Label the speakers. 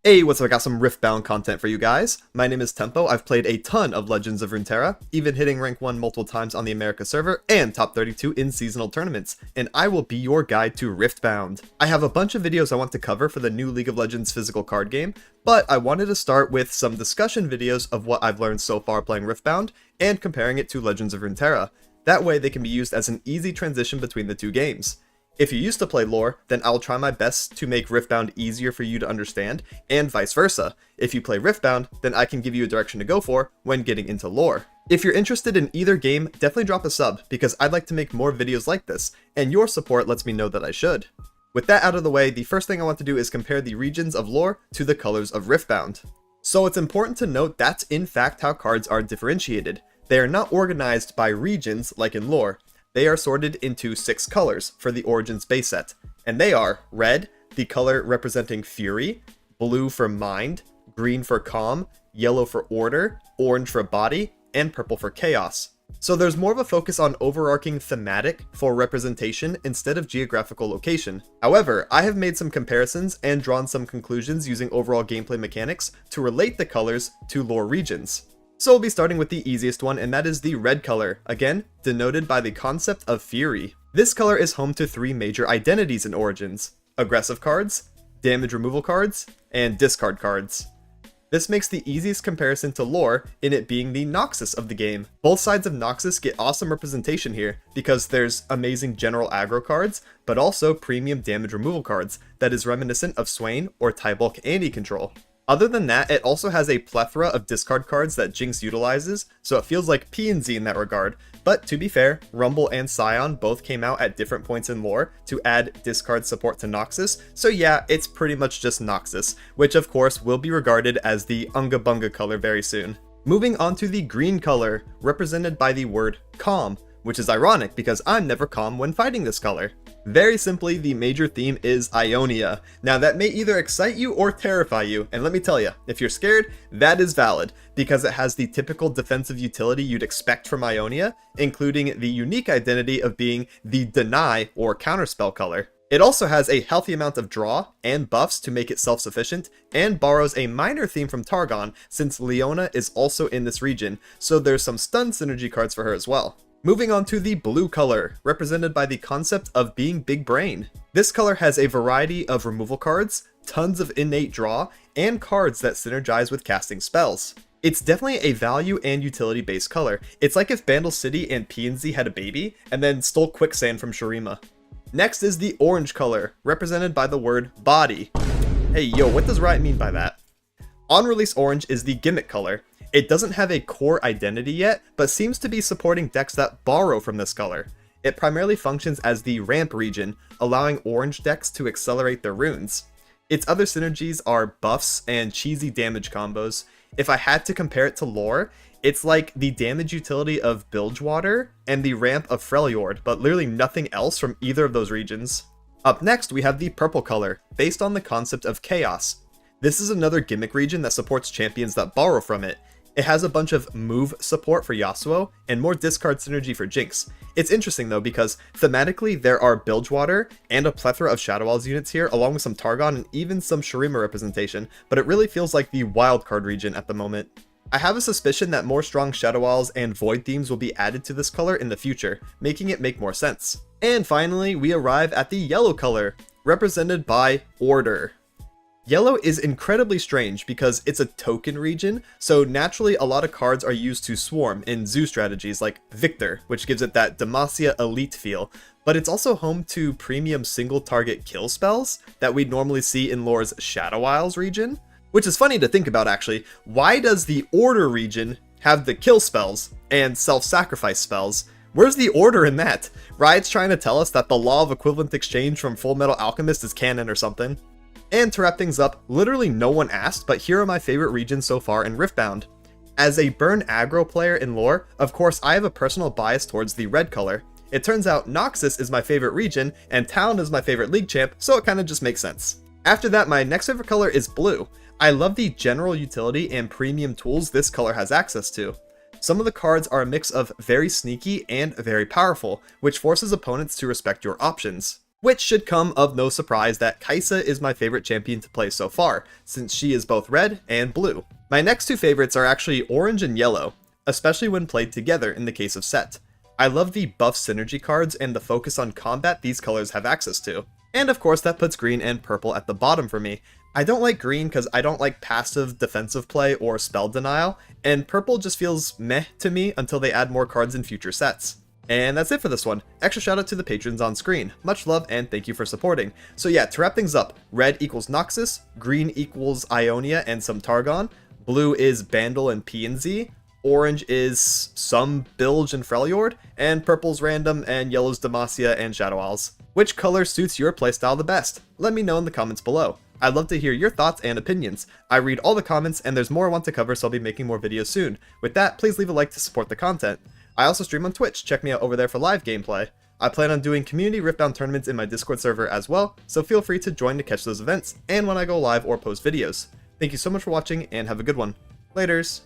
Speaker 1: Hey, what's up? I got some Riftbound content for you guys. My name is Tempo. I've played a ton of Legends of Runeterra, even hitting rank 1 multiple times on the America server and top 32 in seasonal tournaments, and I will be your guide to Riftbound. I have a bunch of videos I want to cover for the new League of Legends physical card game, but I wanted to start with some discussion videos of what I've learned so far playing Riftbound and comparing it to Legends of Runeterra. That way they can be used as an easy transition between the two games. If you used to play lore, then I'll try my best to make Riftbound easier for you to understand, and vice versa. If you play Riftbound, then I can give you a direction to go for when getting into lore. If you're interested in either game, definitely drop a sub, because I'd like to make more videos like this, and your support lets me know that I should. With that out of the way, the first thing I want to do is compare the regions of lore to the colors of Riftbound. So it's important to note that's in fact how cards are differentiated. They are not organized by regions like in lore. They are sorted into 6 colors for the Origins base set, and they are red, the color representing Fury, blue for Mind, green for Calm, yellow for Order, orange for Body, and purple for Chaos. So there's more of a focus on overarching thematic for representation instead of geographical location. However, I have made some comparisons and drawn some conclusions using overall gameplay mechanics to relate the colors to lore regions. So we'll be starting with the easiest one, and that is the red color, again, denoted by the concept of Fury. This color is home to 3 major identities in Origins: aggressive cards, damage removal cards, and discard cards. This makes the easiest comparison to lore in it being the Noxus of the game. Both sides of Noxus get awesome representation here, because there's amazing general aggro cards, but also premium damage removal cards that is reminiscent of Swain or Tybulk anti-control. Other than that, it also has a plethora of discard cards that Jinx utilizes, so it feels like P&Z in that regard. But to be fair, Rumble and Scion both came out at different points in lore to add discard support to Noxus, so yeah, it's pretty much just Noxus, which of course will be regarded as the Unga Bunga color very soon. Moving on to the green color, represented by the word Calm, which is ironic because I'm never calm when fighting this color. Very simply, the major theme is Ionia. Now that may either excite you or terrify you, and let me tell you, if you're scared, that is valid, because it has the typical defensive utility you'd expect from Ionia, including the unique identity of being the deny or counterspell color. It also has a healthy amount of draw and buffs to make it self-sufficient, and borrows a minor theme from Targon since Leona is also in this region, so there's some stun synergy cards for her as well. Moving on to the blue color, represented by the concept of being big brain. This color has a variety of removal cards, tons of innate draw, and cards that synergize with casting spells. It's definitely a value and utility based color. It's like if Bandle City and P&Z had a baby, and then stole Quicksand from Shurima. Next is the orange color, represented by the word body. Hey yo, what does Riot mean by that? On release, orange is the gimmick color. It doesn't have a core identity yet, but seems to be supporting decks that borrow from this color. It primarily functions as the ramp region, allowing orange decks to accelerate their runes. Its other synergies are buffs and cheesy damage combos. If I had to compare it to lore, it's like the damage utility of Bilgewater and the ramp of Freljord, but literally nothing else from either of those regions. Up next, we have the purple color, based on the concept of Chaos. This is another gimmick region that supports champions that borrow from it. It has a bunch of move support for Yasuo, and more discard synergy for Jinx. It's interesting though, because thematically there are Bilgewater and a plethora of Shadow Isles units here, along with some Targon and even some Shurima representation, but it really feels like the wildcard region at the moment. I have a suspicion that more strong Shadow Isles and Void themes will be added to this color in the future, making it make more sense. And finally, we arrive at the yellow color, represented by Order. Yellow is incredibly strange because it's a token region, so naturally a lot of cards are used to swarm in zoo strategies like Victor, which gives it that Demacia elite feel, but it's also home to premium single target kill spells that we'd normally see in lore's Shadow Isles region. Which is funny to think about actually. Why does the Order region have the kill spells and self-sacrifice spells? Where's the order in that? Riot's trying to tell us that the law of equivalent exchange from Full Metal Alchemist is canon or something. And to wrap things up, literally no one asked, but here are my favorite regions so far in Riftbound. As a burn aggro player in lore, of course I have a personal bias towards the red color. It turns out Noxus is my favorite region, and Talon is my favorite league champ, so it kinda just makes sense. After that, my next favorite color is blue. I love the general utility and premium tools this color has access to. Some of the cards are a mix of very sneaky and very powerful, which forces opponents to respect your options. Which should come of no surprise that Kai'Sa is my favorite champion to play so far, since she is both red and blue. My next two favorites are actually orange and yellow, especially when played together in the case of Set. I love the buff synergy cards and the focus on combat these colors have access to. And of course that puts green and purple at the bottom for me. I don't like green because I don't like passive defensive play or spell denial, and purple just feels meh to me until they add more cards in future sets. And that's it for this one. Extra shout out to the patrons on screen. Much love and thank you for supporting. So yeah, to wrap things up, red equals Noxus, green equals Ionia and some Targon, blue is Bandle and P and Z, orange is some Bilge and Freljord, and purple's random, and yellow's Demacia and Shadow Owls. Which color suits your playstyle the best? Let me know in the comments below. I'd love to hear your thoughts and opinions. I read all the comments and there's more I want to cover, so I'll be making more videos soon. With that, please leave a like to support the content. I also stream on Twitch, check me out over there for live gameplay. I plan on doing community Riftbound tournaments in my Discord server as well, so feel free to join to catch those events, and when I go live or post videos. Thank you so much for watching, and have a good one. Laters!